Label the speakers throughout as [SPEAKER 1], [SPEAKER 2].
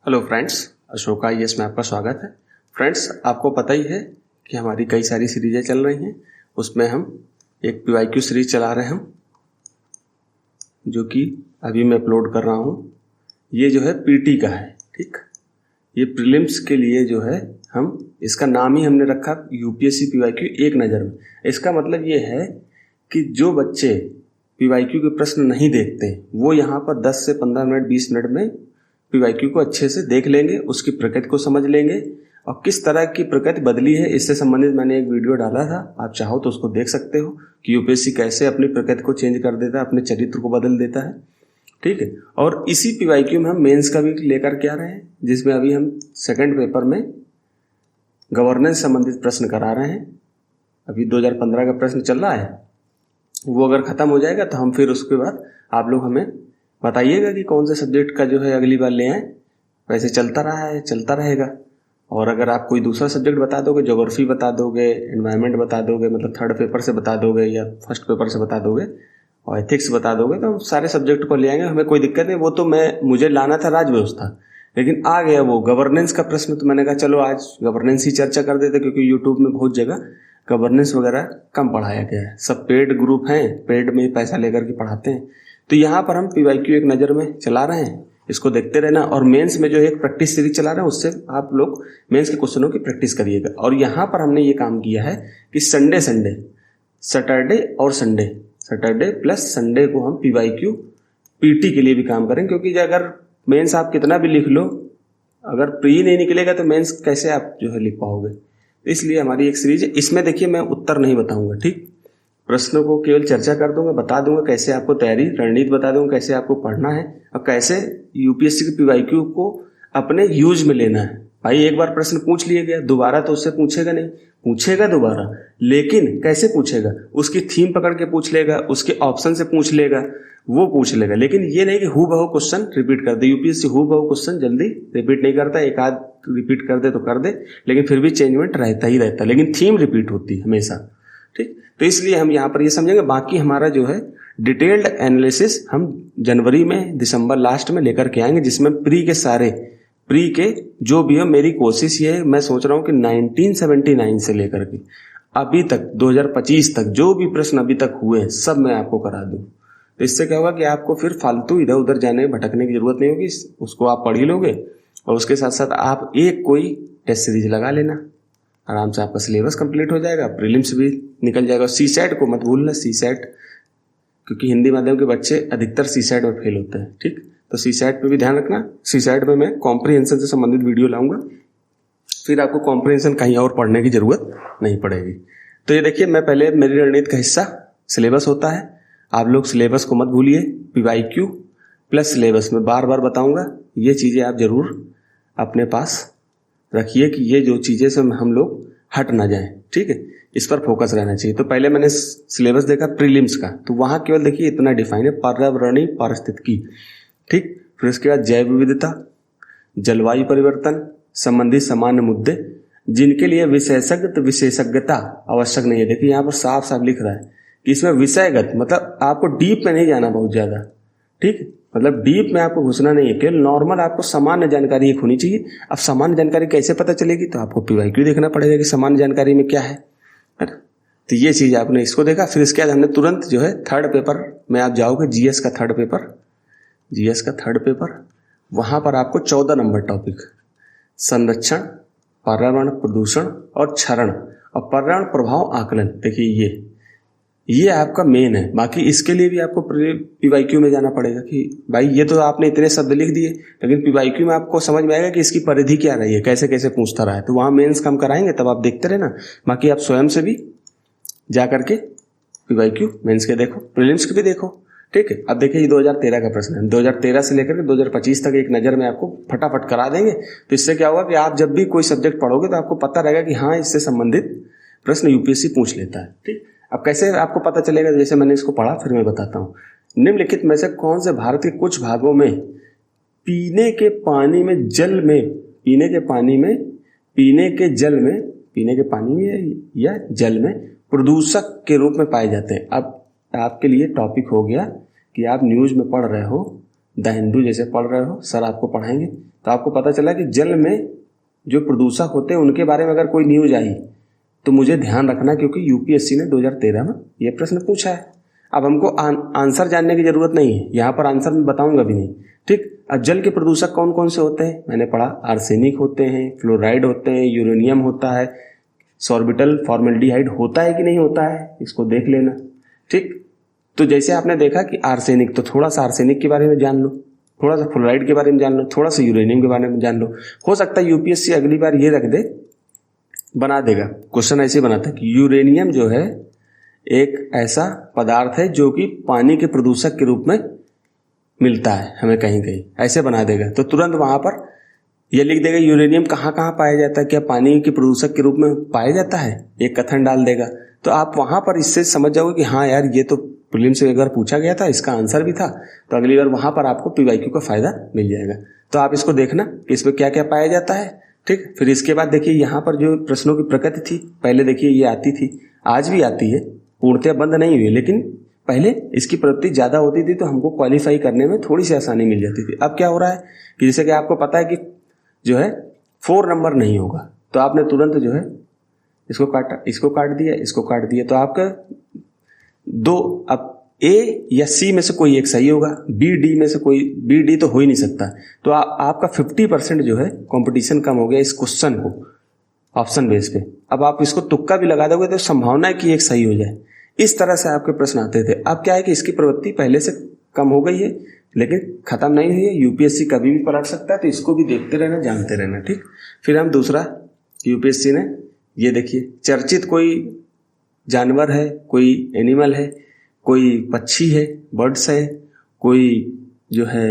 [SPEAKER 1] Hello friends, Ashoka yes में आपका स्वागत है। फ्रेंड्स, आपको पता ही है कि हमारी कई सारी सीरीजें चल रही हैं। उसमें हम एक पीवाईक्यू सीरीज चला रहे हैं हम, जो कि अभी मैं अपलोड कर रहा हूँ। ये जो है पीटी का है, ठीक। ये प्रीलिम्स के लिए जो है हम इसका नाम ही हमने रखा यूपीएससी पीवाईक्यू एक नज़र में। इसका मतलब ये है कि जो बच्चे पीवाईक्यू के प्रश्न नहीं देखते वो यहाँ पर 10 से 15 मिनट 20 मिनट में पीवाईक्यू को अच्छे से देख लेंगे, उसकी प्रकृति को समझ लेंगे और किस तरह की प्रकृति बदली है इससे संबंधित मैंने एक वीडियो डाला था। आप चाहो तो उसको देख सकते हो कि यूपीएससी कैसे अपनी प्रकृति को चेंज कर देता है, अपने चरित्र को बदल देता है, ठीक है। और इसी पीवाईक्यू में हम मेंस का भी लेकर के आ रहे हैं, जिसमें अभी हम सेकंड पेपर में गवर्नेंस संबंधित प्रश्न करा रहे हैं। अभी 2015 का प्रश्न चल रहा है, वो अगर ख़त्म हो जाएगा तो हम फिर उसके बाद आप लोग हमें बताइएगा कि कौन से सब्जेक्ट का जो है अगली बार ले आए। वैसे चलता रहा है, चलता रहेगा। और अगर आप कोई दूसरा सब्जेक्ट बता दोगे, ज्योग्राफी बता दोगे, एनवायरनमेंट बता दोगे, मतलब थर्ड पेपर से बता दोगे या फर्स्ट पेपर से बता दोगे, और एथिक्स बता दोगे, तो हम सारे सब्जेक्ट को ले आएंगे, हमें कोई दिक्कत नहीं। वो तो मुझे लाना था राज व्यवस्था, लेकिन आ गया वो गवर्नेंस का प्रश्न, तो मैंने कहा चलो आज गवर्नेंस ही चर्चा कर देते, क्योंकि यूट्यूब में बहुत जगह गवर्नेंस वगैरह कम पढ़ाया गया है। सब पेड ग्रुप हैं, पेड में पैसा लेकर के पढ़ाते हैं। तो यहाँ पर हम पीवाईक्यू एक नज़र में चला रहे हैं, इसको देखते रहना। और मेंस में जो एक प्रैक्टिस सीरीज चला रहे हैं, उससे आप लोग मेंस के क्वेश्चनों की प्रैक्टिस करिएगा। और यहाँ पर हमने ये काम किया है कि सैटरडे और सैटरडे प्लस संडे को हम पीवाईक्यू पीटी के लिए भी काम करें, क्योंकि अगर मेंस आप कितना भी लिख लो, अगर प्री नहीं निकलेगा तो मेंस कैसे आप जो है लिख पाओगे। इसलिए हमारी एक सीरीज है, इसमें देखिए मैं उत्तर नहीं बताऊंगा, ठीक। प्रश्नों को केवल चर्चा कर दूंगा, बता दूंगा कैसे आपको तैयारी रणनीति बता दूंगा, कैसे आपको पढ़ना है और कैसे यूपीएससी के पीवाईक्यू को अपने यूज में लेना है। भाई एक बार प्रश्न पूछ लिया गया, दोबारा तो उससे पूछेगा नहीं, पूछेगा दोबारा, लेकिन कैसे पूछेगा, उसकी थीम पकड़ के पूछ लेगा, उसके ऑप्शन से पूछ लेगा, वो पूछ लेगा। लेकिन ये नहीं कि हु बहु क्वेश्चन रिपीट कर दे। यूपीएससी हु बहु क्वेश्चन जल्दी रिपीट नहीं करता, एक आध रिपीट कर दे तो कर दे, लेकिन फिर भी चेंजमेंट रहता ही रहता, लेकिन थीम रिपीट होती है हमेशा, ठीक। तो इसलिए हम यहाँ पर ये समझेंगे। बाकी हमारा जो है डिटेल्ड एनालिसिस हम जनवरी में, दिसंबर लास्ट में लेकर के आएंगे, जिसमें प्री के जो भी है। मेरी कोशिश ये है, मैं सोच रहा हूँ कि 1979 से लेकर के अभी तक 2025 तक जो भी प्रश्न अभी तक हुए सब मैं आपको करा दूँ। तो इससे क्या होगा कि आपको फिर फालतू इधर उधर जाने भटकने की जरूरत नहीं होगी। उसको आप पढ़ ही लोगे और उसके साथ साथ आप एक कोई टेस्ट सीरीज लगा लेना, आराम से आपका सिलेबस कंप्लीट हो जाएगा, प्रीलिम्स भी निकल जाएगा। सीसैट को मत भूलना, सीसैट, क्योंकि हिंदी माध्यम के बच्चे अधिकतर सीसैट में फेल होते हैं, ठीक। तो सीसैट पे भी ध्यान रखना। सीसैट में मैं कॉम्प्रिहेंशन से संबंधित वीडियो लाऊंगा, फिर आपको कॉम्प्रिहेंशन कहीं और पढ़ने की जरूरत नहीं पड़ेगी। तो ये देखिए, मैं पहले मेरी रणनीति का हिस्सा सिलेबस होता है, आप लोग सिलेबस को मत भूलिए। पीवाईक्यू प्लस सिलेबस में बार बार बताऊंगा, ये चीज़ें आप जरूर अपने पास रखिए कि ये जो चीज़ें से हम लोग हट ना जाएं, ठीक है। इस पर फोकस रहना चाहिए। तो पहले मैंने सिलेबस देखा प्रीलिम्स का, तो वहाँ केवल देखिए इतना डिफाइन है, पर्यावरणीय पारिस्थितिकी, ठीक। फिर उसके बाद जैव विविधता, जलवायु परिवर्तन संबंधी सामान्य मुद्दे जिनके लिए विशेषज्ञता आवश्यक नहीं है। देखिए यहाँ पर साफ साफ लिख रहा है कि इसमें विषयगत, मतलब आपको डीप में नहीं जाना बहुत ज़्यादा, ठीक। मतलब डीप में आपको घुसना नहीं है, केवल नॉर्मल आपको सामान्य जानकारी एक होनी चाहिए। अब सामान्य जानकारी कैसे पता चलेगी, तो आपको पीवाईक्यू देखना पड़ेगा कि सामान्य जानकारी में क्या है ना। तो ये चीज़ आपने इसको देखा। फिर इसके बाद हमने तुरंत जो है थर्ड पेपर में आप जाओगे, जीएस का थर्ड पेपर, वहाँ पर आपको 14 नंबर टॉपिक संरक्षण, पर्यावरण प्रदूषण और क्षरण और पर्यावरण प्रभाव आकलन, देखिए ये आपका मेन है। बाकी इसके लिए भी आपको पीवाईक्यू में जाना पड़ेगा कि भाई ये तो आपने इतने शब्द लिख दिए, लेकिन पीवाईक्यू में आपको समझ में आएगा कि इसकी परिधि क्या रही है, कैसे कैसे पूछता रहा है। तो वहाँ मेंस कम कराएंगे, तब आप देखते रहना। बाकी आप स्वयं से भी जा करके पीवाईक्यू मेंस के देखो, प्रीलिम्स के भी देखो, ठीक है। अब देखिए ये 2013 का प्रश्न है, 2013 से लेकर के 2025 तक एक नज़र में आपको फटाफट करा देंगे। तो इससे क्या होगा कि आप जब भी कोई सब्जेक्ट पढ़ोगे तो आपको पता रहेगा कि हाँ, इससे संबंधित प्रश्न यूपीएससी पूछ लेता है, ठीक। अब कैसे आपको पता चलेगा, जैसे मैंने इसको पढ़ा, फिर मैं बताता हूँ। निम्नलिखित में से कौन से भारत के कुछ भागों में पीने के पानी में या जल में प्रदूषक के रूप में पाए जाते हैं। अब आपके लिए टॉपिक हो गया कि आप न्यूज़ में पढ़ रहे हो, द हिंदू जैसे पढ़ रहे हो, सर आपको पढ़ाएंगे, तो आपको पता चला कि जल में जो प्रदूषक होते हैं उनके बारे में अगर कोई न्यूज आई तो मुझे ध्यान रखना, क्योंकि यूपीएससी ने 2013 में ये प्रश्न पूछा है। अब हमको आंसर जानने की जरूरत नहीं है, यहाँ पर आंसर मैं बताऊंगा भी नहीं, ठीक। अब जल के प्रदूषक कौन कौन से होते हैं मैंने पढ़ा, आर्सेनिक होते हैं, फ्लोराइड होते हैं, यूरेनियम होता है, सॉर्बिटल फॉर्मेल्डिहाइड होता है कि नहीं होता है, इसको देख लेना, ठीक। तो जैसे आपने देखा कि आर्सेनिक, तो थोड़ा सा आर्सेनिक के बारे में जान लो, थोड़ा सा फ्लोराइड के बारे में जान लो, थोड़ा सा यूरेनियम के बारे में जान लो। हो सकता है यूपीएससी अगली बार ये रख दे, बना देगा क्वेश्चन ऐसे बनाता है कि यूरेनियम जो है एक ऐसा पदार्थ है जो कि पानी के प्रदूषक के रूप में मिलता है हमें कहीं कहीं, ऐसे बना देगा। तो तुरंत वहां पर यह लिख देगा यूरेनियम कहाँ कहाँ पाया जाता है, क्या पानी के प्रदूषक के रूप में पाया जाता है, एक कथन डाल देगा। तो आप वहां पर इससे समझ जाओगे कि हाँ यार ये तो प्रीलिम्स में एक बार पूछा गया था, इसका आंसर भी था, तो अगली बार वहां पर आपको पीवाईक्यू का फायदा मिल जाएगा। तो आप इसको देखना कि इसमें क्या क्या पाया जाता है, ठीक। फिर इसके बाद देखिए यहाँ पर जो प्रश्नों की प्रकृति थी, पहले देखिए ये आती थी, आज भी आती है, पूर्णतः बंद नहीं हुई, लेकिन पहले इसकी प्रवृत्ति ज़्यादा होती थी तो हमको क्वालिफाई करने में थोड़ी सी आसानी मिल जाती थी। अब क्या हो रहा है कि जैसे कि आपको पता है कि जो है 4 नंबर नहीं होगा, तो आपने तुरंत जो है इसको काटा, इसको काट दिया, इसको काट दिया, तो आपका 2, अब ए या सी में से कोई एक सही होगा, बी डी में से कोई, बी डी तो हो ही नहीं सकता। तो आपका 50% जो है कंपटीशन कम हो गया इस क्वेश्चन को ऑप्शन बेस पे। अब आप इसको तुक्का भी लगा दोगे तो संभावना है कि एक सही हो जाए। इस तरह से आपके प्रश्न आते थे। अब क्या है कि इसकी प्रवृत्ति पहले से कम हो गई है, लेकिन खत्म नहीं हुई है, यूपीएससी कभी भी पलट सकता है, तो इसको भी देखते रहना, जानते रहना, ठीक। फिर हम दूसरा, यूपीएससी ने ये देखिए चर्चित कोई जानवर है, कोई एनिमल है, कोई पक्षी है, बर्ड्स है, कोई जो है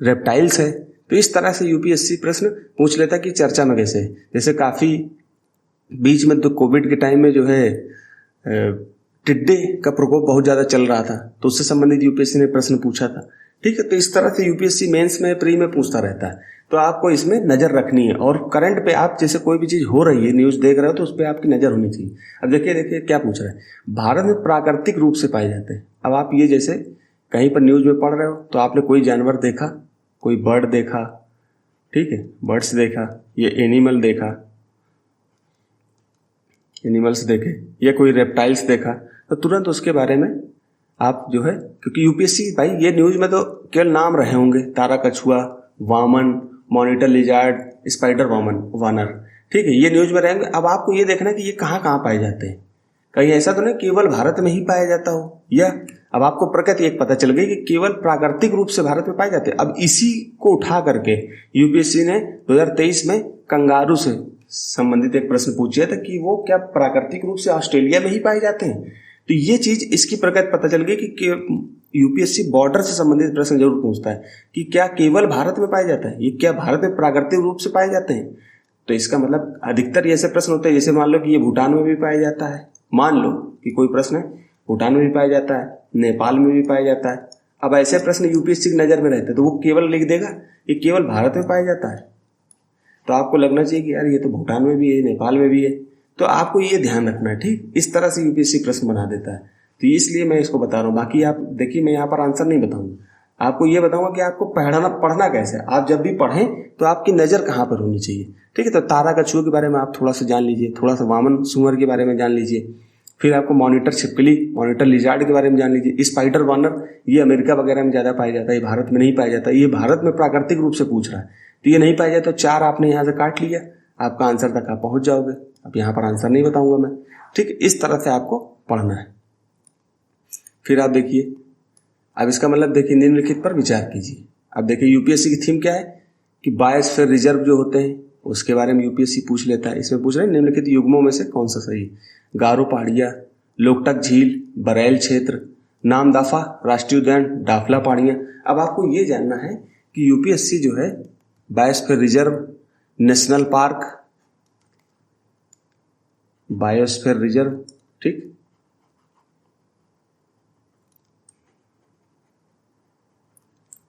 [SPEAKER 1] रेप्टाइल्स है, तो इस तरह से यूपीएससी प्रश्न पूछ लेता कि चर्चा में कैसे। जैसे काफ़ी बीच में तो कोविड के टाइम में जो है टिड्डे का प्रकोप बहुत ज़्यादा चल रहा था, तो उससे संबंधित यूपीएससी ने प्रश्न पूछा था, ठीक है। तो इस तरह से यूपीएससी मेंस में, प्री में पूछता रहता है, तो आपको इसमें नज़र रखनी है। और करंट पे आप जैसे कोई भी चीज़ हो रही है, न्यूज़ देख रहे हो, तो उस पर आपकी नज़र होनी चाहिए। अब देखिए क्या पूछ रहा है, भारत में प्राकृतिक रूप से पाए जाते हैं। अब आप ये जैसे कहीं पर न्यूज़ में पढ़ रहे हो, तो आपने कोई जानवर देखा, कोई बर्ड देखा, ठीक है, बर्ड्स देखा, ये एनिमल देखा, एनिमल्स देखे, या कोई रेप्टाइल्स देखा, तो तुरंत उसके बारे में आप जो है, क्योंकि यूपीएससी भाई ये न्यूज़ में तो केवल नाम रहे होंगे, तारा कछुआ, वामन, मॉनिटर लिजार्ड, स्पाइडर वानर, ठीक है, ये न्यूज़ में रहेंगे। अब आपको ये देखना कि ये कहाँ कहाँ पाए जाते हैं, कहीं ऐसा तो नहीं केवल भारत में ही पाया जाता हो, या अब आपको प्रकृति एक पता चल गई कि केवल प्राकृतिक रूप से भारत में पाए जाते हैं। अब इसी को उठा करके यूपीएससी ने 2023 में कंगारू से संबंधित एक प्रश्न पूछा था कि वो क्या प्राकृतिक रूप से ऑस्ट्रेलिया में ही पाए जाते हैं। तो ये चीज, इसकी प्रकृति पता चल गई कि यूपीएससी बॉर्डर से संबंधित प्रश्न जरूर पूछता है कि क्या केवल भारत में पाया जाता है, ये क्या भारत में प्राकृतिक रूप से पाए जाते हैं। तो इसका मतलब अधिकतर ऐसे प्रश्न होते हैं, जैसे मान लो कि ये भूटान में भी पाया जाता है, मान लो कि कोई प्रश्न है भूटान में भी पाया जाता है, नेपाल में भी पाया जाता है। अब ऐसे प्रश्न यूपीएससी की नज़र में रहते हैं, तो वो केवल लिख देगा ये केवल भारत में पाया जाता है। तो आपको लगना चाहिए कि यार ये तो भूटान में भी है, नेपाल में भी है, तो आपको ये ध्यान रखना है, ठीक। इस तरह से यूपीएससी प्रश्न बना देता है, तो इसलिए मैं इसको बता रहा हूँ। बाकी आप देखिए, मैं यहाँ पर आंसर नहीं बताऊंगा, आपको ये बताऊंगा कि आपको पढ़ना कैसे है। आप जब भी पढ़ें तो आपकी नज़र कहाँ पर होनी चाहिए, ठीक है। तो तारा कछुआ के बारे में आप थोड़ा सा जान लीजिए, थोड़ा सा वामन सुअर के बारे में जान लीजिए, फिर आपको मॉनिटर छिपकली, मॉनिटर लिजार्ड के बारे में जान लीजिए। स्पाइडर वानर ये अमेरिका वगैरह में ज़्यादा पाया जाता है, ये भारत में नहीं पाया जाता, ये भारत में प्राकृतिक रूप से पूछ रहा है, तो ये नहीं पाया जाता। तो 4 आपने यहाँ से काट लिया, आपका आंसर तक आप पहुँच जाओगे। अब यहाँ पर आंसर नहीं बताऊँगा मैं, ठीक। इस तरह से आपको पढ़ना है। फिर आप देखिए, अब इसका मतलब देखिए, निम्नलिखित पर विचार कीजिए। अब देखिए यूपीएससी की थीम क्या है कि बायोस्फीयर रिजर्व जो होते हैं उसके बारे में यूपीएससी पूछ लेता है। इसमें पूछ रहे हैं निम्नलिखित युग्मों में से कौन सा सही है। गारो पहाड़ियाँ, लोकटक झील, बरैल क्षेत्र, नामदफा राष्ट्रीय उद्यान, डाफला पहाड़ियाँ। अब आपको ये जानना है कि यूपीएससी जो है biosphere reserve, national park, biosphere reserve, ठीक,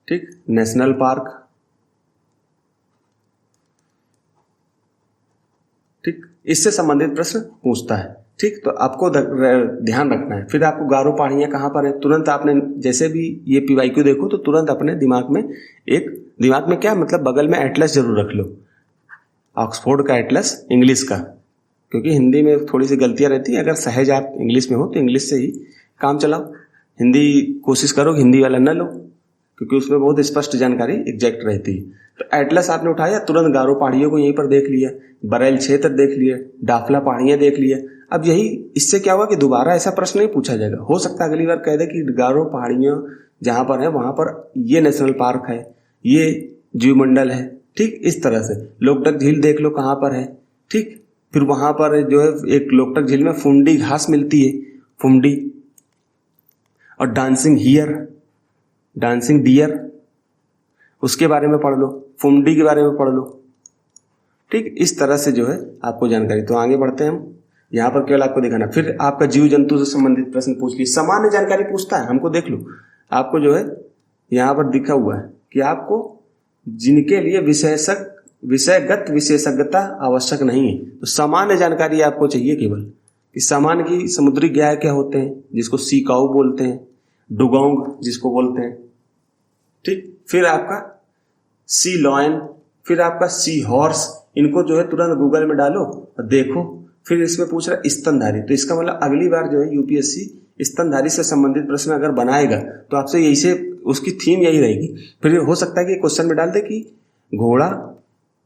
[SPEAKER 1] ठीक, नेशनल पार्क, ठीक, इससे संबंधित प्रश्न पूछता है, ठीक, तो आपको ध्यान रखना है। फिर आपको गारो पहाड़ियाँ कहाँ पर है, तुरंत आपने जैसे भी ये PYQ देखो तो तुरंत अपने दिमाग में क्या मतलब बगल में एटलस जरूर रख लो, ऑक्सफोर्ड का एटलस इंग्लिश का, क्योंकि हिंदी में थोड़ी सी गलतियाँ रहती है। अगर सहज आप इंग्लिश में हो तो इंग्लिश से ही काम चलाओ, हिंदी कोशिश करो हिंदी वाला न लो, क्योंकि उसमें बहुत स्पष्ट जानकारी एग्जैक्ट रहती है। तो एटलस आपने उठाया, तुरंत गारो पहाड़ियों को यहीं पर देख लिया, बरेल क्षेत्र देख लिया, डाफला पहाड़ियाँ देख लिया। अब यही इससे क्या हुआ कि दोबारा ऐसा प्रश्न नहीं पूछा जाएगा। हो सकता है अगली बार कह दे कि गारो पहाड़ियाँ जहाँ पर है वहाँ पर ये नेशनल पार्क है, ये जीवमंडल है, ठीक, इस तरह से। लोकटक झील देख लो कहाँ पर है, ठीक। फिर वहाँ पर जो है एक लोकटक झील में फुंडी घास मिलती है, फुंडी, और डांसिंग डियर, उसके बारे में पढ़ लो, फुंडी के बारे में पढ़ लो, ठीक। इस तरह से जो है आपको जानकारी। तो आगे बढ़ते हैं हम, यहाँ पर केवल आपको दिखाना। फिर आपका जीव जंतु से संबंधित प्रश्न पूछ ली, सामान्य जानकारी पूछता है हमको, देख लो आपको जो है यहाँ पर दिखा हुआ है कि आपको जिनके लिए विषयगत विशेषज्ञता आवश्यक नहीं है, तो सामान्य जानकारी आपको चाहिए केवल कि सामान्य की समुद्री गाय क्या होते हैं, जिसको सी काऊ बोलते हैं, डुगोंग जिसको बोलते हैं, ठीक। फिर आपका सी लॉयन, फिर आपका सी हॉर्स, इनको जो है तुरंत गूगल में डालो और देखो। फिर इसमें पूछ रहा है स्तनधारी, तो इसका मतलब अगली बार जो है यूपीएससी स्तनधारी से संबंधित प्रश्न अगर बनाएगा तो आपसे यही से उसकी थीम यही रहेगी। फिर हो सकता है कि क्वेश्चन में डाल दे कि घोड़ा,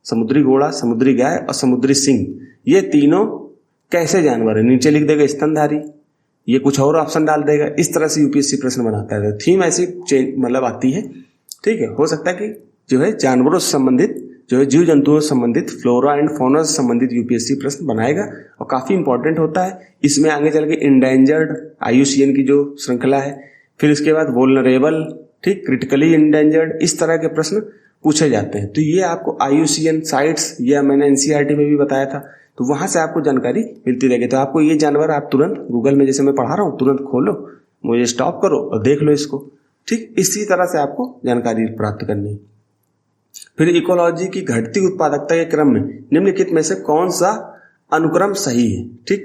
[SPEAKER 1] समुद्री गाय और समुद्री सिंह, ये तीनों कैसे जानवर है, नीचे लिख देगा स्तनधारी, ये कुछ और ऑप्शन डाल देगा। इस तरह से यूपीएससी प्रश्न बनाता है, थीम ऐसी मतलब आती है, ठीक है। हो सकता है कि जो है जानवरों से संबंधित, जो है जीव जंतुओं से संबंधित, फ्लोरा एंड फौना से संबंधित यूपीएससी प्रश्न बनाएगा और काफी इंपॉर्टेंट होता है। इसमें आगे चल के इंडेंजर्ड IUCN की जो श्रृंखला है, फिर इसके बाद वोल्नरेबल, ठीक, क्रिटिकली इंडेंजर्ड, इस तरह के प्रश्न पूछे जाते हैं। तो ये आपको IUCN साइट्स, ये मैंने NCERT में भी बताया था, तो वहां से आपको जानकारी मिलती रहेगी। तो आपको ये जानवर आप तुरंत गूगल में, जैसे मैं पढ़ा रहा हूँ, तुरंत खोलो, मुझे स्टॉप करो और देख लो इसको, ठीक। इसी तरह से आपको जानकारी प्राप्त करनी है। फिर इकोलॉजी की घटती उत्पादकता के क्रम में निम्नलिखित में से कौन सा अनुक्रम सही है, ठीक।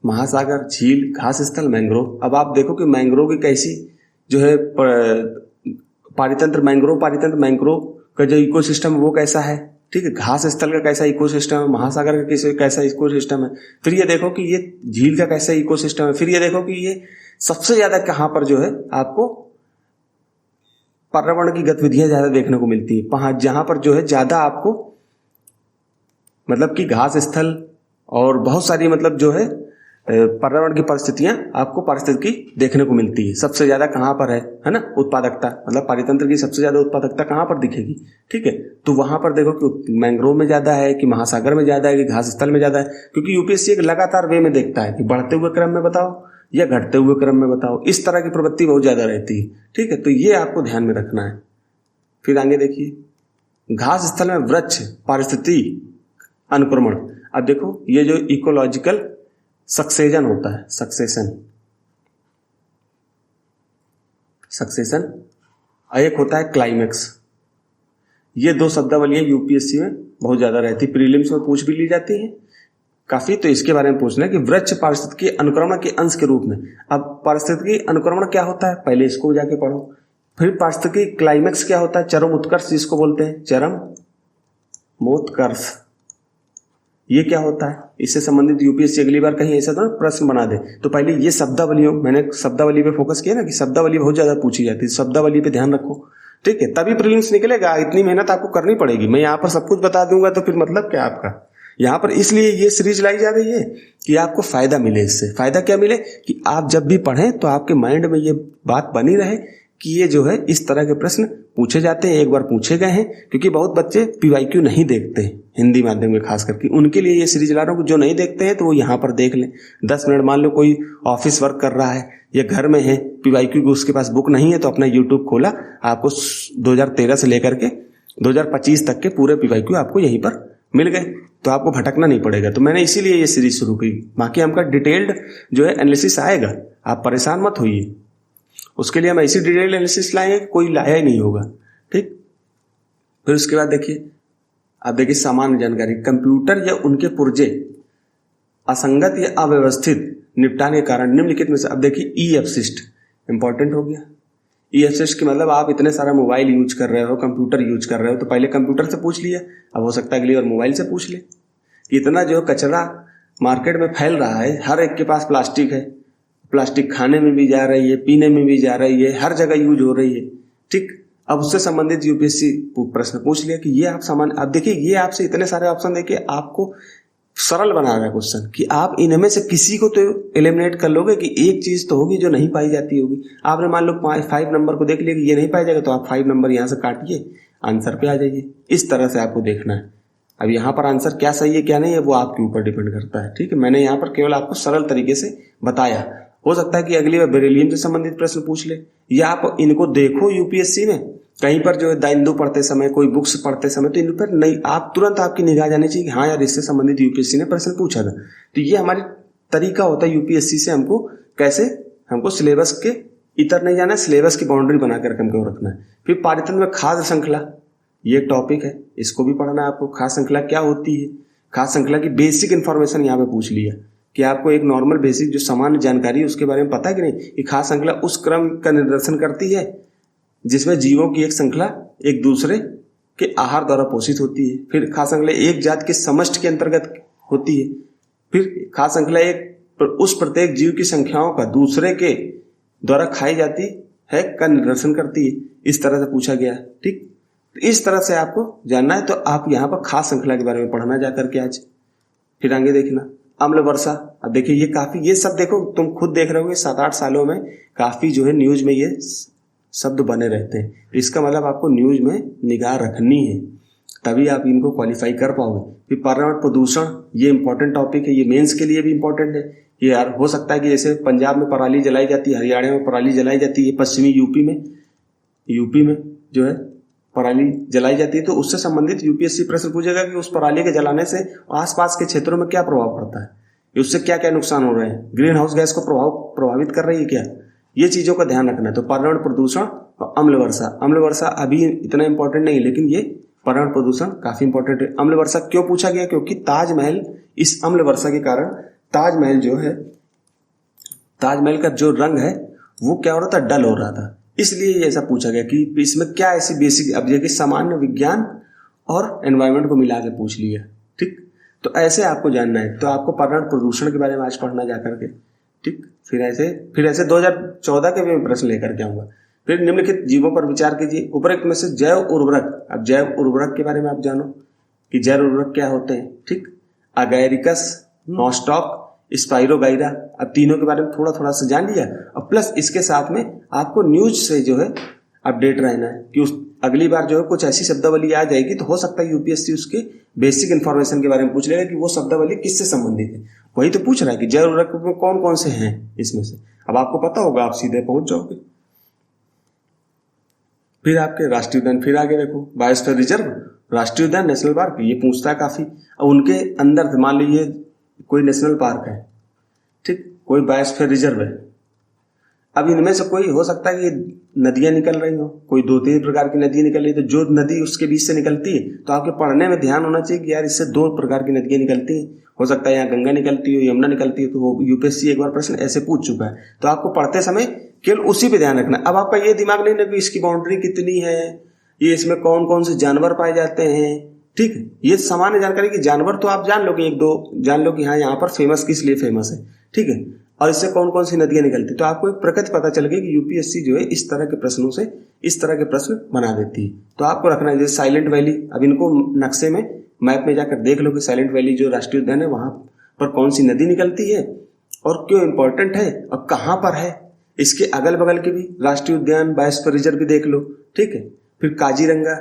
[SPEAKER 1] महासागर, झील, घास स्थल, मैंग्रोव। अब आप देखो कि मैंग्रोव की कैसी जो है पारितंत्र, मैंग्रोव का जो इकोसिस्टम वो कैसा है, ठीक है। घास स्थल का कैसा इकोसिस्टम है, महासागर का कैसा इकोसिस्टम है। फिर ये देखो कि ये झील का कैसा इकोसिस्टम है। फिर ये देखो कि ये सबसे ज्यादा कहाँ पर जो है आपको पर्यावरण की गतिविधियां ज्यादा देखने को मिलती है, जहां पर जो है ज्यादा आपको मतलब कि घास स्थल और बहुत सारी मतलब जो है पर्यावरण की परिस्थितियां आपको पारिस्थितिकी देखने को मिलती है। सबसे ज्यादा कहाँ पर है ना, उत्पादकता, मतलब पारितंत्र की सबसे ज्यादा उत्पादकता कहाँ पर दिखेगी, ठीक है। तो वहां पर देखो कि मैंग्रोव में ज्यादा है कि महासागर में ज्यादा है कि घास स्थल में ज्यादा है, क्योंकि यूपीएससी एक लगातार वे में देखता है कि बढ़ते हुए क्रम में बताओ या घटते हुए क्रम में बताओ, इस तरह की प्रवृत्ति बहुत ज्यादा रहती है, ठीक है। तो ये आपको ध्यान में रखना है। फिर आगे देखिए, घास स्थल में वृक्ष पारिस्थिति अनुक्रमण। अब देखो ये जो इकोलॉजिकल सक्सेशन होता है, सक्सेशन, एक होता है क्लाइमेक्स। ये दो शब्दावलियां यूपीएससी में बहुत ज्यादा रहती, प्रीलिम्स में पूछ भी ली जाती है काफी। तो इसके बारे में पूछना है कि वृक्ष पारिस्थितिकी अनुक्रमण के अंश के रूप में। अब पारिस्थितिकी अनुक्रमण क्या होता है, पहले इसको जाके पढ़ो। फिर पारिस्थितिकी क्लाइमेक्स क्या होता है, चरम उत्कर्ष जिसको बोलते हैं, चरमोत्कर्ष, ये क्या होता है, इससे संबंधित यूपीएससी अगली बार कहीं ऐसा तो प्रश्न बना दे। तो पहले ये शब्दावलियों, मैंने शब्दावली पे फोकस किया ना कि शब्दावली बहुत ज्यादा पूछी जाती है, शब्दावली पे ध्यान रखो, ठीक है। तभी प्रीलिम्स निकलेगा, इतनी मेहनत आपको करनी पड़ेगी। मैं यहाँ पर सब कुछ बता दूंगा तो फिर मतलब क्या आपका। यहाँ पर इसलिए ये सीरीज लाई जा रही है कि आपको फायदा मिले। इससे फायदा क्या मिले कि आप जब भी पढ़ें तो आपके माइंड में ये बात बनी रहे कि ये जो है इस तरह के प्रश्न पूछे जाते हैं, एक बार पूछे गए हैं। क्योंकि बहुत बच्चे PYQ नहीं देखते हिंदी माध्यम में, खास करके उनके लिए ये सीरीज ला रहा हूँ। जो नहीं देखते हैं तो वो यहाँ पर देख लें 10 मिनट। मान लो कोई ऑफिस वर्क कर रहा है या घर में है, PYQ की उसके पास बुक नहीं है, तो अपना YouTube खोला, आपको 2013 से लेकर के 2025 तक के पूरे PYQ आपको यहीं पर मिल गए, तो आपको भटकना नहीं पड़ेगा। तो मैंने इसीलिए ये सीरीज शुरू की। बाकी हमका डिटेल्ड जो है एनालिसिस आएगा, आप परेशान मत होइए। उसके लिए हम ऐसी डिटेल्ड एनालिसिस लाएंगे कोई लाया ही नहीं होगा, ठीक। फिर उसके बाद देखिए, आप देखिए सामान्य जानकारी, कंप्यूटर या उनके पुर्जे असंगत या अव्यवस्थित निपटान के कारण निम्नलिखित में से, अब देखिए ई अपशिष्ट इंपॉर्टेंट हो गया। ई अपशिष्ट की मतलब आप इतने सारा मोबाइल यूज कर रहे हो, कंप्यूटर यूज कर रहे हो, तो पहले कंप्यूटर से पूछ लिया, अब हो सकता है अगली बार मोबाइल से पूछ ले। इतना जो कचरा मार्केट में फैल रहा है, हर एक के पास प्लास्टिक है, प्लास्टिक खाने में भी जा रही है, पीने में भी जा रही है, हर जगह यूज हो रही है, ठीक। अब उससे संबंधित यूपीएससी प्रश्न पूछ लिया कि ये आप सामान, अब देखिए ये आपसे इतने सारे ऑप्शन देके आपको सरल बना रहा है क्वेश्चन कि आप इनमें से किसी को तो एलिमिनेट कर लोगे कि एक चीज तो होगी जो नहीं पाई जाती होगी। आपने मान लो 5 नंबर को देख लिया कि ये नहीं पाया जाएगा, तो आप 5 नंबर यहाँ से काटिए, आंसर पे आ जाइए। इस तरह से आपको देखना है। अब यहाँ पर आंसर क्या सही है क्या नहीं है वो आपके ऊपर डिपेंड करता है, ठीक है। मैंने यहाँ पर केवल आपको सरल तरीके से बताया। हो सकता है कि अगली बार बेरिलियम से संबंधित प्रश्न पूछ ले, या आप इनको देखो यूपीएससी में कहीं पर जो है द पढ़ते समय, कोई बुक्स पढ़ते समय, तो इन पर नहीं, आप तुरंत आपकी निगाह जानी चाहिए कि हाँ यार इससे संबंधित यूपीएससी ने प्रश्न पूछा था। तो ये हमारी तरीका होता है यूपीएससी से हमको कैसे, हमको सिलेबस के इतर नहीं जाना है, सिलेबस की बाउंड्री बना करके हमको रखना है। फिर पाठ्यक्रम में खाद्य श्रृंखला, ये टॉपिक है, इसको भी पढ़ना है आपको। खाद्य श्रृंखला क्या होती है, खाद्य श्रृंखला की बेसिक इन्फॉर्मेशन यहाँ पे पूछ लिया कि आपको एक नॉर्मल बेसिक जो सामान्य जानकारी है उसके बारे में पता है कि नहीं, कि खाद्य श्रृंखला उस क्रम का निर्देशन करती है जिसमें जीवों की एक श्रृंखला एक दूसरे के आहार द्वारा पोषित होती है। फिर खाद्य श्रृंखला एक जात के समष्टि के अंतर्गत होती है। फिर खाद्य श्रृंखला एक उस प्रत्येक जीव की संख्याओं का दूसरे के द्वारा खाई जाती है का निर्देशन करती है। इस तरह से पूछा गया, ठीक। इस तरह से आपको जानना है, तो आप यहाँ पर खाद्य श्रृंखला के बारे में पढ़ना जाकर के आज। फिर आगे देखना अम्ल वर्षा। अब देखिए ये काफी, ये सब देखो तुम खुद देख रहे हो 7-8 सालों में काफी जो है न्यूज में ये शब्द बने रहते हैं। इसका मतलब आपको न्यूज में निगाह रखनी है, तभी आप इनको क्वालिफाई कर पाओगे। फिर पर्यावरण प्रदूषण, ये इंपॉर्टेंट टॉपिक है, ये मेंस के लिए भी इंपॉर्टेंट है। ये यार हो सकता है कि जैसे पंजाब में पराली जलाई जाती है, हरियाणा में पराली जलाई जाती है, पश्चिमी यूपी में जो है पराली जलाई जाती है, तो उससे संबंधित यूपीएससी प्रश्न पूछेगा कि उस पराली के जलाने से आसपास के क्षेत्रों में क्या प्रभाव पड़ता है, उससे क्या क्या नुकसान हो रहे हैं, ग्रीन हाउस गैस को प्रभावित कर रही है क्या, ये चीजों का ध्यान रखना है। तो पर्यावरण प्रदूषण और अम्ल वर्षा अभी इतना इंपॉर्टेंट नहीं, लेकिन ये पर्यावरण प्रदूषण काफी इंपॉर्टेंट है। अम्ल वर्षा क्यों पूछा गया, क्योंकि ताजमहल, इस अम्ल वर्षा के कारण ताजमहल जो है, ताजमहल का जो रंग है वो क्या हो रहा था, डल हो रहा था। इसलिए ऐसा पूछा गया कि इसमें क्या ऐसी बेसिक, अब देखिए सामान्य विज्ञान और एनवायरनमेंट को मिला के पूछ लिया, ठीक। तो ऐसे आपको जानना है, तो आपको पर्यावरण प्रदूषण के बारे में आज पढ़ना जाकर के, ठीक। फिर ऐसे 2014 के भी मैं प्रश्न लेकर के आऊंगा। फिर निम्नलिखित जीवों पर विचार कीजिए। उपरोक्त में से जैव उर्वरक, अब जैव उर्वरक के बारे में आप जानो कि जैव उर्वरक क्या होते हैं, ठीक। अगैरिकस, नॉस्टॉक, स्पाइरोगाइरा, अब तीनों के बारे में थोड़ा थोड़ा सा जान लिया। और प्लस इसके साथ में आपको न्यूज से जो है अपडेट रहना है कि उस अगली बार जो है कुछ ऐसी शब्दावली आ जाएगी, तो हो सकता है यूपीएससी उसके बेसिक इन्फॉर्मेशन के बारे में पूछ लेगा कि वो शब्दावली किससे संबंधित है। वही तो पूछ रहा है कि जैव उर्वरक में कौन कौन से हैं इसमें से, अब आपको पता होगा, आप सीधे पहुंच जाओगे। फिर आपके राष्ट्रीय उद्यान, फिर आगे देखो बायोस्फीयर रिजर्व, राष्ट्रीय उद्यान, नेशनल पार्क, ये पूछता है काफी। अब उनके अंदर मान लीजिए कोई नेशनल पार्क है, ठीक, कोई बायोस्फीयर रिजर्व है। अब इनमें से कोई हो सकता है कि नदियां निकल रही हो, कोई 2-3 प्रकार की नदियां निकल रही है, तो जो नदी उसके बीच से निकलती है तो आपके पढ़ने में ध्यान होना चाहिए कि यार इससे 2 प्रकार की नदियां निकलती हैं। हो सकता है यहाँ गंगा निकलती हो, यमुना निकलती है, तो वो यूपीएससी एक बार प्रश्न ऐसे पूछ चुका है। तो आपको पढ़ते समय केवल उसी पे ध्यान रखना। अब आपका ये दिमाग नहीं ना कि इसकी बाउंड्री कितनी है, ये इसमें कौन कौन से जानवर पाए जाते हैं, ठीक है। ये सामान्य जानकारी की जानवर तो आप जान लो कि 1-2 जान लो कि हाँ यहाँ पर फेमस किस लिए फेमस है, ठीक है, और इससे कौन कौन सी नदियां निकलती, तो आपको एक प्रकृति पता चल गई कि यूपीएससी जो है इस तरह के प्रश्नों से इस तरह के प्रश्न बना देती है। तो आपको रखना है जैसे साइलेंट वैली, अब इनको नक्शे में मैप में जाकर देख लो कि साइलेंट वैली जो राष्ट्रीय उद्यान है वहां पर कौन सी नदी निकलती है और क्यों इंपॉर्टेंट है और कहाँ पर है। इसके अगल बगल के भी राष्ट्रीय उद्यान, बायोस्फीयर रिजर्व भी देख लो, ठीक है। फिर काजीरंगा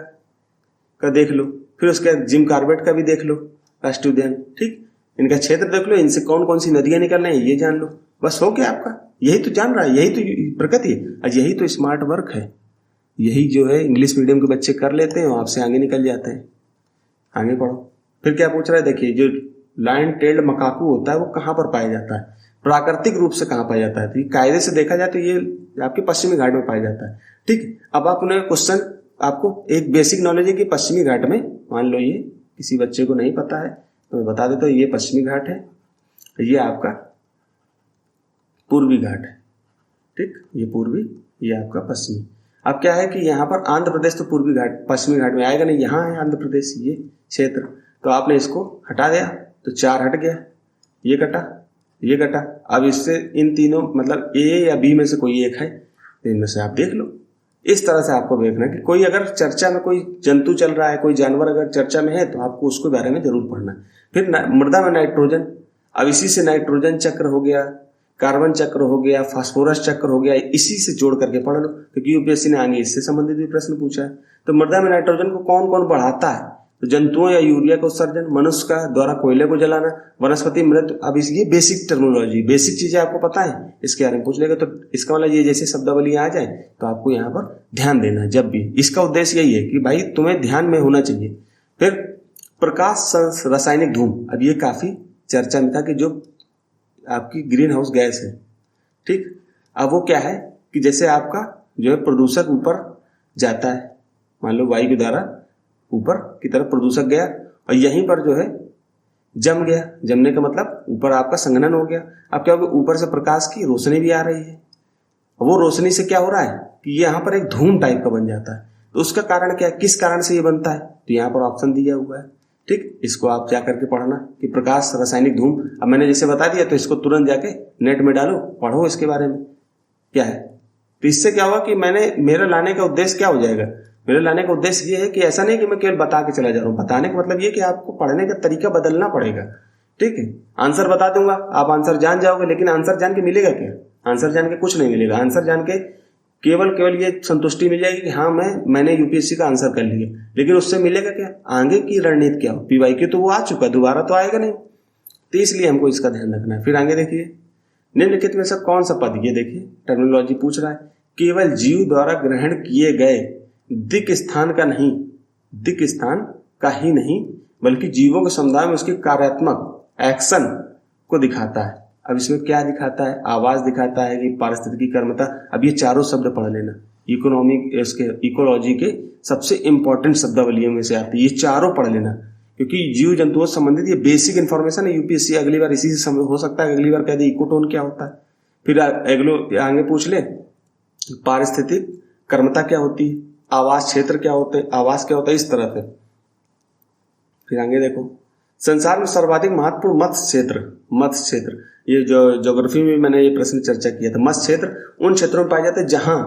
[SPEAKER 1] का देख लो, फिर उसके जिम कॉर्बेट का भी देख लो राष्ट्रीय उद्यान, ठीक। इनका क्षेत्र देख लो, इनसे कौन कौन सी नदियां निकल रही हैं ये जान लो, बस हो गया आपका। यही तो जान रहा है, यही तो प्रकृति है और यही तो स्मार्ट वर्क है। यही जो है इंग्लिश मीडियम के बच्चे कर लेते हैं और आपसे आगे निकल जाते हैं। आगे पढ़ो। फिर क्या पूछ रहा है, देखिए जो लायन टेल्ड मकाकू होता है वो कहाँ पर पाया जाता है, प्राकृतिक रूप से कहाँ पाया जाता है। तो कायदे से देखा जाए तो ये आपके पश्चिमी घाट में पाया जाता है, ठीक। अब आपने क्वेश्चन, आपको एक बेसिक नॉलेज है कि पश्चिमी घाट में, मान लो ये किसी बच्चे को नहीं पता है तो मैं बता देता हूँ, ये पश्चिमी घाट है, ये आपका पूर्वी घाट है, ठीक, ये पूर्वी, ये आपका पश्चिमी। अब क्या है कि यहाँ पर आंध्र प्रदेश तो पूर्वी घाट पश्चिमी घाट में आएगा नहीं, यहाँ है आंध्र प्रदेश ये क्षेत्र, तो आपने इसको हटा दिया तो 4 हट गया, ये कटा, ये कटा। अब इससे इन तीनों मतलब ए या बी में से कोई एक है, तो इनमें से आप देख लो। इस तरह से आपको देखना कि कोई अगर चर्चा में कोई जंतु चल रहा है, कोई जानवर अगर चर्चा में है, तो आपको उसके बारे में जरूर पढ़ना। फिर मृदा में नाइट्रोजन, अब इसी से नाइट्रोजन चक्र हो गया, कार्बन चक्र हो गया, फास्फोरस चक्र हो गया, इसी से जोड़ करके पढ़ लो, क्योंकि यूपीएससी ने आगे इससे संबंधित भी प्रश्न पूछा है। तो मृदा में नाइट्रोजन को कौन कौन बढ़ाता है? तो जंतुओं या यूरिया का उत्सर्जन, मनुष्य का द्वारा कोयले को जलाना, वनस्पति मृत। अब ये बेसिक टर्मिनोलॉजी, बेसिक चीजें आपको पता है, इसके बारे में पूछ लेगा। तो इसका मतलब ये जैसे शब्दावली आ जाए तो आपको यहाँ पर ध्यान देना है जब भी। इसका उद्देश्य यही है कि भाई तुम्हें ध्यान में होना चाहिए। फिर प्रकाश रासायनिक धूम, अब ये काफी चर्चा में था कि जो आपकी ग्रीन हाउस गैस है, ठीक, अब वो क्या है कि जैसे आपका जो है प्रदूषक ऊपर जाता है, मान लो वायु के द्वारा ऊपर की तरफ प्रदूषक गया और यहीं पर जो है जम गया, जमने का मतलब ऊपर आपका संघनन हो गया। अब क्या होगा, ऊपर से प्रकाश की रोशनी भी आ रही है, वो रोशनी से क्या हो रहा है कि यहाँ पर एक धूम टाइप का बन जाता है। तो उसका कारण क्या है, किस कारण से ये बनता है, तो यहाँ पर ऑप्शन दिया हुआ है, ठीक। इसको आप जा करके पढ़ना कि प्रकाश रासायनिक धूम। अब मैंने जैसे बता दिया तो इसको तुरंत जाके नेट में डालो, पढ़ो इसके बारे में क्या है। तो इससे क्या होगा कि मेरा लाने का उद्देश्य क्या हो जाएगा, मेरे लाने का उद्देश्य ये है कि ऐसा नहीं कि मैं केवल बता के चला जा रहा हूँ। बताने का मतलब ये कि आपको पढ़ने का तरीका बदलना पड़ेगा, ठीक है। आंसर बता दूंगा, आप आंसर जान जाओगे, लेकिन आंसर जान के मिलेगा क्या? आंसर जान के कुछ नहीं मिलेगा। आंसर जान के केवल ये संतुष्टि मिल जाएगी कि हाँ मैंने यूपीएससी का आंसर कर लिया, लेकिन उससे मिलेगा क्या? आगे की रणनीति क्या हो, पीवाईक्यू तो वो आ चुका, दोबारा तो आएगा नहीं। तो इसलिए हमको इसका ध्यान रखना है। फिर आगे देखिए, निम्नलिखित में से कौन सा पद, ये देखिए टर्मिनोलॉजी पूछ रहा है, केवल जीव द्वारा ग्रहण किए गए दिक् स्थान का नहीं, दिक् स्थान का ही नहीं, बल्कि जीवों के समुदाय में उसके कार्यात्मक एक्शन को दिखाता है। अब इसमें क्या दिखाता है? आवाज दिखाता है कि पारिस्थितिकी कर्मता। अब ये चारों शब्द पढ़ लेना, इकोनॉमिक इसके इकोलॉजी के सबसे इंपॉर्टेंट शब्दावलियों में से आती है, ये चारों पढ़ लेना, क्योंकि जीव जंतुओं से संबंधित ये बेसिक इंफॉर्मेशन है। यूपीएससी अगली बार इसी से हो सकता है अगली बार कह दे इकोटोन क्या होता है, फिर आगे पूछ ले पारिस्थितिक कर्मता क्या होती है, आवास क्षेत्र क्या होते हैं, आवास क्या होता है, इस तरह से। फिर आगे देखो, संसार में सर्वाधिक महत्वपूर्ण मत्स्य क्षेत्र, मत्स्य क्षेत्र, ये जो ज्योग्राफी में मैंने ये प्रश्न चर्चा किया था। मत्स्य क्षेत्र उन क्षेत्रों में पाए जाते हैं जहां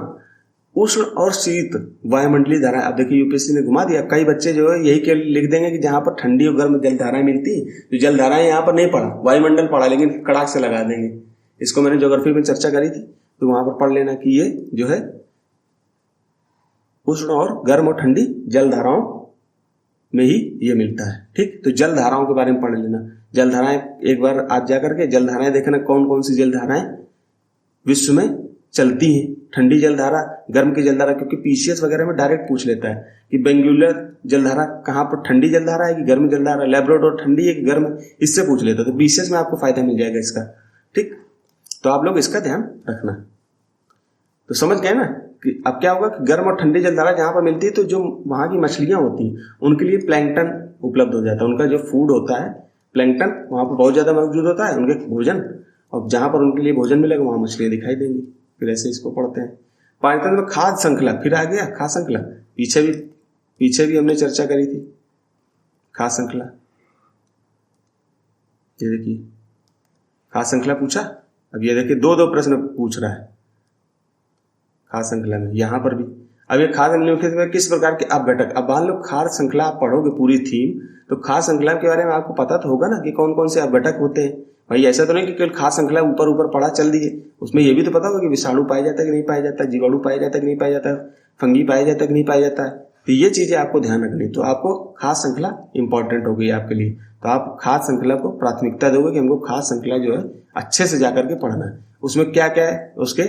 [SPEAKER 1] उष्ण और शीत वायुमंडलीय धाराएं। अब देखिए यूपीएससी ने घुमा दिया, कई बच्चे जो है यही के लिख देंगे कि जहां पर ठंडी और गर्म जल धाराएं मिलती है, तो जल धाराएं यहाँ पर नहीं पढ़ा, वायुमंडल पढ़ा, लेकिन कड़ाक से लगा देंगे। इसको मैंने ज्योग्राफी में चर्चा करी थी, तो वहां पर पढ़ लेना कि ये जो है उष्ण और गर्म और ठंडी जल धाराओं में ही ये मिलता है, ठीक। तो जल धाराओं के बारे में पढ़ लेना। जल धाराएं एक बार आप जाकर के जल धाराएं देखना, कौन कौन सी जल धाराएं विश्व में चलती हैं, ठंडी जल धारा, गर्म की जल धारा, क्योंकि पीसीएस वगैरह में डायरेक्ट पूछ लेता है कि बेंगुलर जल धारा कहाँ पर ठंडी जल धारा है कि गर्म जल धारा, लैब्राडोर ठंडी है कि गर्म, इससे पूछ लेता है। तो पीसीएस में आपको फायदा मिल जाएगा इसका, ठीक। तो आप लोग इसका ध्यान रखना। तो समझ गए ना कि अब क्या होगा कि गर्म और ठंडी जल धारा जहां पर मिलती है, तो जो वहां की मछलियां होती हैं उनके लिए प्लैंकटन उपलब्ध हो जाता है, उनका जो फूड होता है प्लैंकटन वहां पर बहुत ज्यादा मौजूद होता है, उनके भोजन, और जहां पर उनके लिए भोजन मिलेगा वहां मछलियां दिखाई देंगी। फिर ऐसे इसको पढ़ते हैं। पानीतंत्र में खाद्य श्रृंखला, फिर आ गया खाद्य श्रृंखला, पीछे भी हमने चर्चा करी थी खाद्य श्रृंखला। ये देखिए खाद्य श्रृंखला पूछा, अब ये देखिए दो प्रश्न पूछ रहा है खाद्य श्रृंखला में, यहाँ पर भी। अब ये खाद्य निम्नलिखित में किस प्रकार के अपघटक, अब मान लो खाद्य श्रृंखला आप पढ़ोगे पूरी थीम, तो खाद्य श्रृंखला के बारे में आपको पता तो होगा ना कि कौन कौन से अपघटक होते हैं। भाई ऐसा तो नहीं कि केवल खाद्य श्रृंखला ऊपर पढ़ा चल दिए, उसमें ये भी तो पता होगा कि विषाणु पाया जाता है कि नहीं पाया जाता है, जीवाणु पाया जाता है कि नहीं पाया जाता है, फंगी पाया जाता है कि नहीं पाया जाता है। तो ये चीजें आपको ध्यान रखनी। तो आपको खाद्य श्रृंखला इंपॉर्टेंट हो गई आपके लिए, तो आप खाद्य श्रृंखला को प्राथमिकता दोगे कि हमको खाद्य श्रृंखला जो है अच्छे से जाकर के पढ़ना है। उसमें क्या क्या है, उसके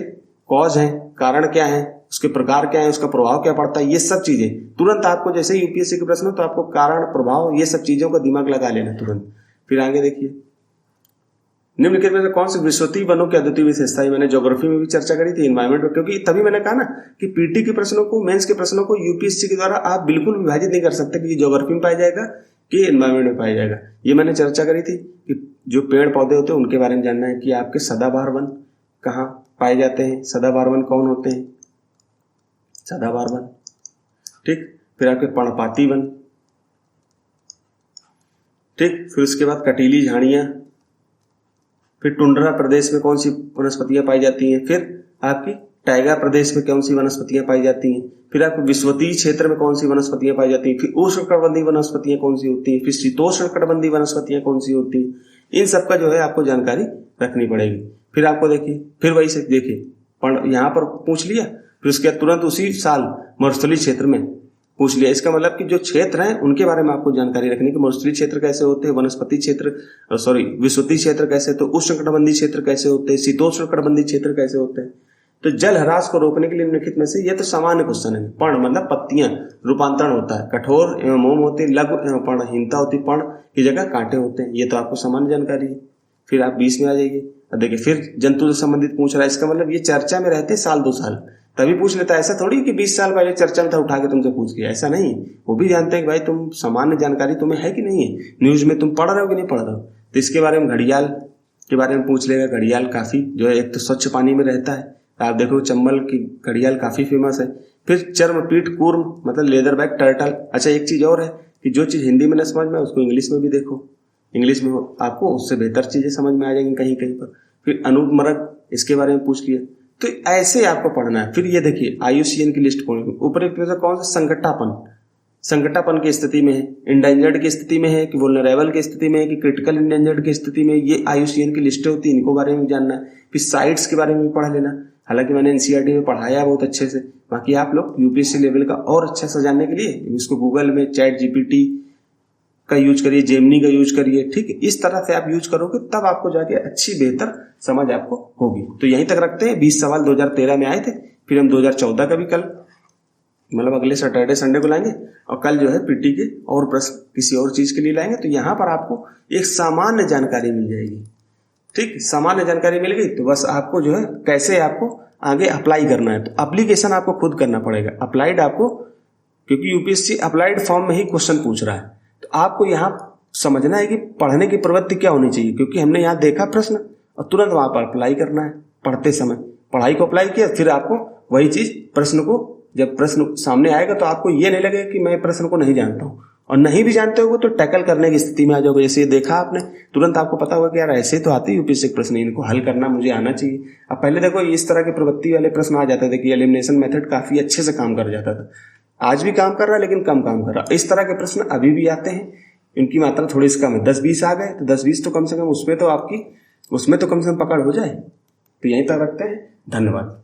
[SPEAKER 1] कॉज हैं, कारण क्या है, उसके प्रकार क्या है, उसका प्रभाव क्या पड़ता है, ये सब चीजें तुरंत आपको, जैसे यूपीएससी के प्रश्न तो आपको कारण प्रभाव ये सब चीजों का दिमाग लगा लेना तुरंत। फिर आगे देखिए, निम्नलिखित में से कौन सी विश्वतीय वनों की अद्वितीय विशेषता है? मैंने ज्योग्राफी में भी चर्चा करी थी, एनवायरमेंट में, क्योंकि तभी मैंने कहा ना कि पीटी के प्रश्नों को, मेंस के प्रश्नों को यूपीएससी के द्वारा आप बिल्कुल विभाजित नहीं कर सकते कि ज्योग्राफी में पाया जाएगा कि एनवायरमेंट में पाया जाएगा। ये मैंने चर्चा करी थी कि जो पेड़ पौधे होते हैं उनके बारे में जानना है कि आपके सदाबहार वन कहाँ पाए जाते हैं, सदाबहार वन कौन होते हैं, सदाबहार वन, ठीक। फिर आपके पर्णपाती वन, ठीक। फिर उसके बाद कटीली झाड़ियां, फिर टुंड्रा प्रदेश में कौन सी वनस्पतियां पाई जाती हैं, फिर आपकी टाइगा प्रदेश में कौन सी वनस्पतियां पाई जाती हैं, फिर आपको विश्वतीय क्षेत्र में कौन सी वनस्पतियां पाई जाती हैं, फिर उष्णकटिबंधीय वनस्पतियां कौन सी होती हैं, फिर शीतोष्णकटिबंधीय वनस्पतियां कौन सी होती हैं। इन सब का जो है आपको जानकारी रखनी पड़ेगी। फिर आपको देखिए, फिर वही से देखिए यहाँ पर पूछ लिया, फिर उसके बाद तुरंत उसी साल मरुस्थलीय क्षेत्र में पूछ लिया। इसका मतलब कि जो क्षेत्र हैं उनके बारे में आपको जानकारी रखनी कि मरुस्थलीय क्षेत्र कैसे होते हैं, वनस्पति क्षेत्र विश्वतीय क्षेत्र कैसे, तो उष्णकटिबंधीय क्षेत्र कैसे होते हैं, शीतोष्णकटिबंधीय क्षेत्र कैसे होते हैं। तो जल ह्रास को रोकने के लिए निम्नलिखित में से, ये तो सामान्य क्वेश्चन है। पर्ण मतलब पत्तियां, रूपांतरण होता है, कठोर एवं मोम होते, लघु एवं पर्णहीनता होती, पर्ण की जगह कांटे होते हैं, ये तो आपको सामान्य जानकारी है। फिर आप 20 में आ जाइए, अब देखिए फिर जंतु से संबंधित पूछ रहा है। इसका मतलब ये चर्चा में रहते साल 2 साल तभी पूछ लेता है। ऐसा थोड़ी कि 20 साल पहले चर्चा में था उठा के तुमसे पूछ गया, ऐसा नहीं। वो भी जानते हैं कि भाई तुम सामान्य जानकारी तुम्हें है कि नहीं है, न्यूज में तुम पढ़ रहे हो कि नहीं पढ़ रहे हो। तो इसके बारे में घड़ियाल के बारे में पूछ लेगा। घड़ियाल काफी जो है, एक तो स्वच्छ पानी में रहता है, आप देखो चंबल की घड़ियाल काफी फेमस है। फिर चर्मपीठ कूर्म मतलब लेदर बैक टर्टल। अच्छा एक चीज और है कि जो चीज हिंदी में न समझ में उसको इंग्लिश में भी देखो, इंग्लिश में आपको उससे बेहतर चीजें समझ में आ जाएंगी कहीं कहीं पर। फिर अनूपमरक, इसके बारे में पूछ लिया। तो ऐसे आपको पढ़ना है। फिर ये देखिए IUCN की लिस्ट कौन, उपरोक्त में से कौन सा संकटापन की स्थिति में है, इंडेंजर्ड की स्थिति में है कि वुल्नरेबल की स्थिति में है कि क्रिटिकल इंडेंजर्ड की स्थिति में, ये IUCN की लिस्ट होती है, इनको बारे में जानना है। फिर साइट्स के बारे में भी पढ़ लेना, हालांकि मैंने NCERT में पढ़ाया बहुत अच्छे से, बाकी आप लोग UPSC लेवल का और अच्छा से जानने के लिए इसको गूगल में ChatGPT का यूज करिए, जेमिनी का यूज करिए, ठीक है। इस तरह से आप यूज करोगे तब आपको जाके अच्छी बेहतर समझ आपको होगी। तो यहीं तक रखते हैं। 20 सवाल 2013 में आए थे, फिर हम 2014 का भी कल मतलब अगले सैटरडे संडे को लाएंगे, और कल जो है पीटी के और प्रश्न किसी और चीज के लिए लाएंगे। तो यहाँ पर आपको एक सामान्य जानकारी मिल जाएगी, ठीक। सामान्य जानकारी मिल गई तो बस आपको जो है कैसे आपको आगे अप्लाई करना है, तो एप्लीकेशन आपको खुद करना पड़ेगा। अप्लाइड आपको, क्योंकि यूपीएससी अप्लाइड फॉर्म में ही क्वेश्चन पूछ रहा है, तो आपको यहाँ समझना है कि पढ़ने की प्रवृत्ति क्या होनी चाहिए, क्योंकि हमने यहाँ देखा प्रश्न और तुरंत वहां पर अप्लाई करना है। पढ़ते समय पढ़ाई को अप्लाई किया, फिर आपको वही चीज प्रश्न को, जब प्रश्न सामने आएगा तो आपको ये नहीं लगेगा कि मैं प्रश्न को नहीं जानता हूँ, और नहीं भी जानते हो तो टैकल करने की स्थिति में आ जाओगे। जैसे देखा आपने, तुरंत आपको पता होगा कि यार ऐसे तो आते यूपीएससी के प्रश्न, इनको हल करना मुझे आना चाहिए। अब पहले देखो इस तरह के प्रवृत्ति वाले प्रश्न आ जाते थे कि एलिमिनेशन मेथड काफी अच्छे से काम कर जाता था, आज भी काम कर रहा है लेकिन कम काम कर रहा है। इस तरह के प्रश्न अभी भी आते हैं, इनकी मात्रा थोड़ी सी कम है। 10-20 आ गए तो 10-20 तो कम से कम उसमें तो कम से कम पकड़ हो जाए। तो यहीं तक रखते हैं, धन्यवाद।